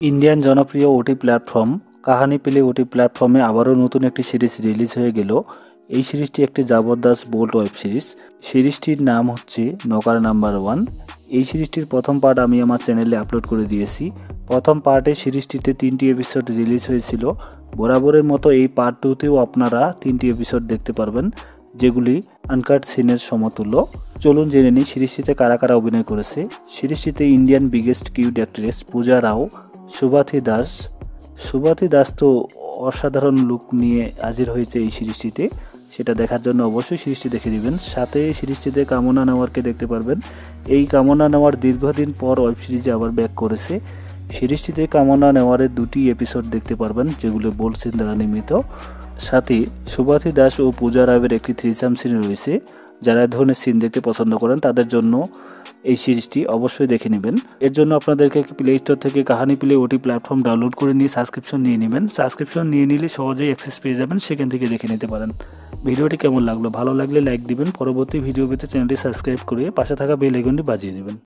Indian জনপ্রিয় ওটি platform কাহানি প্লে ওটি প্ল্যাটফর্মে আবারও নতুন একটি সিরিজ রিলিজ হয়ে গেল। এই সিরিজটি একটি জবরদস্ত বোল্ড ওয়েব সিরিজ। সিরিজটির নাম হচ্ছে নৌকার নাম্বার 1। এই সিরিজটির প্রথম পার্ট আমি আমার চ্যানেলে আপলোড করে দিয়েছি। প্রথম পার্টে সিরিজটিতে 3টি এপিসোড রিলিজ হয়েছিল। বরাবরের মতো এই পার্ট 2তেও আপনারা 3টি এপিসোড দেখতে পারবেন, যেগুলি আনকাট সিনের সমতুল্য। চলুন জেনে নিই সিরিজটিতে কারা কারা অভিনয় করেছে। সিরিজটিতে ইন্ডিয়ান বিগেস্ট কিউট অ্যাক্ট্রেস পূজা রাও, সুভাথি দাস তো অসাধারণ লুক নিয়ে হাজির হয়েছে এই সিরিজটিতে। সেটা দেখার জন্য অবশ্যই সিরিজটি দেখে দিবেন। সাথে সিরিজটিতে কামনা নেওয়ারকে দেখতে পারবেন। এই কামনা নেওয়ার দীর্ঘদিন পর ওয়েব সিরিজে আবার ব্যাক করেছে। সিরিজটিতে কামনা নেওয়ারের 2টি এপিসোড দেখতে পারবেন, যেগুলো বোলসিন দ্বারা নির্মিত। সাথে সুভাথি দাস ও পূজা রাওয়ের একটি থ্রিসাম সিন রয়েছে। যারা এই ধরনের সিন দেখতে পছন্দ করেন তাদের জন্য এই সিরিজটি অবশ্যই দেখে নেবেন। এর জন্য আপনাদেরকে প্লে স্টোর থেকে কাহানি প্লে ওটি প্ল্যাটফর্ম ডাউনলোড করে নিয়ে সাবস্ক্রিপশন নিয়ে নেবেন। সাবস্ক্রিপশন নিয়ে নিলে সহজেই অ্যাক্সেস পেয়ে যাবেন, সেখান থেকে দেখে নিতে পারেন। ভিডিওটি কেমন লাগলো, ভালো লাগলে লাইক দিবেন। পরবর্তী ভিডিও পেতে চ্যানেলটি সাবস্ক্রাইব করে পাশে থাকা বেল আইকনটি বাজিয়ে দেবেন।